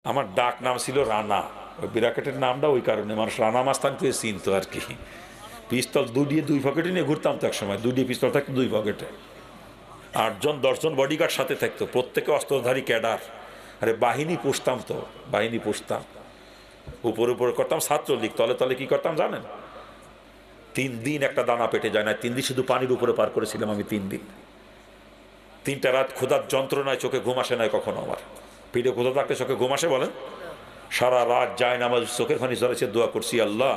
আমার ডাক নাম ছিল রানা, ওই বিরাকেটের নামটা ওই কারণে মানুষ রানা মাস্তান করে চিনতো আর কি। পিস্তল দুই পকেটে নিয়ে ঘুরতাম তো এক সময়, দুই পিস্তল থাকতো দুই পকেটে। 8-10 বডিগার্ড সাথে থাকতো, প্রত্যেকে অস্ত্রধারী ক্যাডার। আরে বাহিনী পুষতাম তো, বাহিনী পুষতাম। উপরে করতাম ছাত্রলীগ, তলে তলে কি করতাম জানেন? 3 দিন একটা দানা পেটে যায় না, 3 দিন শুধু পানির উপরে পার করেছিলাম আমি। 3 দিন, 3টা রাত ক্ষুধার যন্ত্রণায় চোখে ঘুম আসে নাই কখনো। আমার পিঠে ক্ষুধা থাকলে চোখে ঘুম আসে বলেন? সারা রাত যায় না, আমার চোখের পানি ঝরেছে, দোয়া করছি, আল্লাহ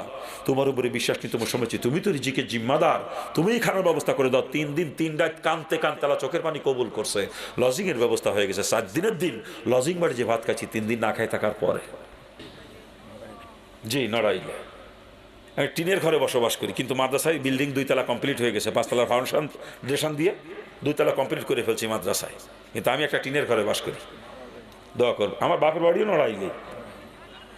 তোমার উপরে বিশ্বাস নিয়ে তোমার সময়, তুমি তো রিজিকের জিম্মাদার, তুমিই খানার ব্যবস্থা করে দাও। 3 দিন 3 রাত কানতে কানতে আল্লাহ চোখের পানি কবুল করছে। লজিংয়ের ব্যবস্থা হয়ে গেছে। 4 দিনের দিন লজিং বাড়ি যে ভাত খাচ্ছি 3 দিন না খাই থাকার পরে। জি, নড়াইলে আমি টিনের ঘরে বসবাস করি, কিন্তু মাদ্রাসায় বিল্ডিং 2 তলা কমপ্লিট হয়ে গেছে। 5 তলার ফাউন্ডেশন দিয়ে 2 তলা কমপ্লিট করে ফেলছি মাদ্রাসায়, কিন্তু আমি একটা টিনের ঘরে বাস করি। দোয়া করব। আমার বাপের বাড়িও নড়াইলে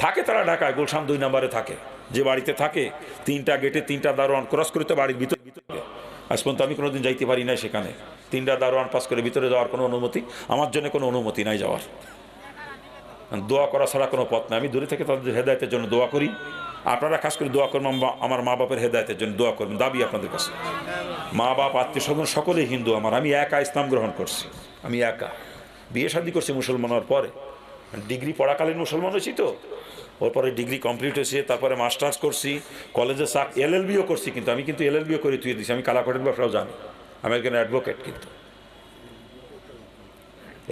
থাকে, তারা ঢাকায় গুলশান 2 নম্বরে থাকে। যে বাড়িতে থাকে 3টা গেটে 3টা দারোয়ান ক্রস করে তো বাড়ির ভিতরে। আজ পর্যন্ত আমি কোনোদিন যাইতে পারি না সেখানে। 3টা দারোয়ান পাস করে ভিতরে যাওয়ার কোনো অনুমতি আমার জন্য, কোনো অনুমতি নাই যাওয়ার। দোয়া করা ছাড়া কোনো পথ নাই। আমি দূরে থেকে তাদের হেদায়েতের জন্য দোয়া করি। আপনারা খাস করে দোয়া করবেন আমার মা বাপের হেদায়েতের জন্য দোয়া করবেন, দাবি আপনাদের কাছে। মা বাপ আত্মীয় স্বজন সকলেই হিন্দু আমার। আমি একা ইসলাম গ্রহণ করছি, আমি একা। বিয়ে শাদী করছি মুসলমান হওয়ার পরে, ডিগ্রি পড়াকালীন মুসলমান হয়েছি তো। ওর পরে ডিগ্রি কমপ্লিট হয়েছে, তারপরে মাস্টার্স করছি, কলেজে LLBও করছি। কিন্তু আমি LLBও করে তুই দিচ্ছি। আমি কালাকটের ব্যবসাও জানি, আমি একজন অ্যাডভোকেট। কিন্তু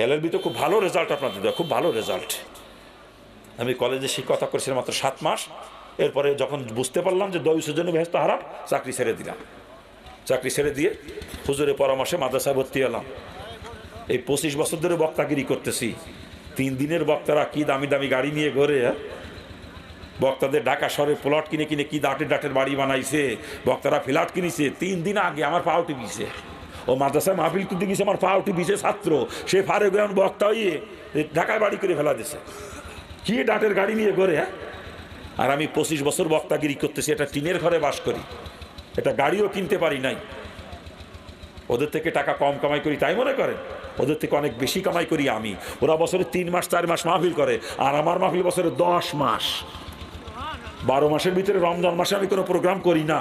LLB তো খুব ভালো রেজাল্ট আপনাদের দেওয়া, খুব ভালো রেজাল্ট। আমি কলেজে শিক্ষকতা করছিলাম মাত্র 7 মাস। এরপরে যখন বুঝতে পারলাম যে দয়ুসের জন্য ব্যস্ত হারাম, চাকরি ছেড়ে দিলাম। চাকরি ছেড়ে দিয়ে হুজুরের পরামর্শে মাদ্রাসায় ভর্তি হলাম। এই 25 বছর ধরে বক্তাগিরি করতেছি। 3 দিনের বক্তারা কি দামি দামি গাড়ি নিয়ে ঘোরে। বক্তাদের ঢাকা শহরে প্লট কিনে কিনে কি ডাটের বাড়ি বানাইছে। বক্তারা ফ্ল্যাট কিনেছে। 3 দিন আগে আমার পাও টিপিছে। ও মাদ্রাসায় মাহফিল তুলতে গেছে, আমার পাও টিপিছে ছাত্র। সে ফারে গ্রাম বক্তা হইয়ে ঢাকায় বাড়ি করে ফেলা দিছে। কি ডাটের গাড়ি নিয়ে ঘোরে। আর আমি 25 বছর বক্তাগিরি করতেছি, এটা টিনের ঘরে বাস করি, এটা গাড়িও কিনতে পারি নাই। ওদের থেকে টাকা কম কামাই করি তাই মনে করেন? ওদের থেকে অনেক বেশি কামাই করি আমি। ওরা বছরে 3 মাস 4 মাস মাহফিল করে, আর আমার মাহফিল বছরে 10 মাস। 12 মাসের ভিতরে রমজান মাসে আমি কোনো প্রোগ্রাম করি না।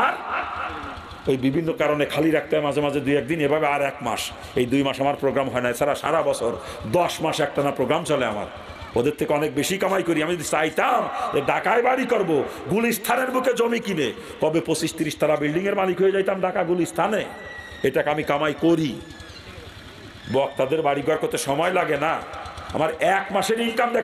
আর ওই বিভিন্ন কারণে খালি রাখতে হয় মাঝে মাঝে 2-1 দিন, এভাবে আর 1 মাস। এই 2 মাস আমার প্রোগ্রাম হয় না। এছাড়া সারা বছর 10 মাস একটানা প্রোগ্রাম চলে আমার। ওদের থেকে অনেক বেশি কামাই করি। আমি যদি চাইতাম যে ঢাকায় বাড়ি করব, গুলিস্তানের বুকে জমি কিনে কবে 25-30 তালা বিল্ডিংয়ের মালিক হয়ে যাইতাম ঢাকা গুলিস্তানে। এটাকে আমি কামাই করি। বক্তাদের বাড়ি ঘর করতে সময় লাগে না। আমার 1 মাসের ইনকাম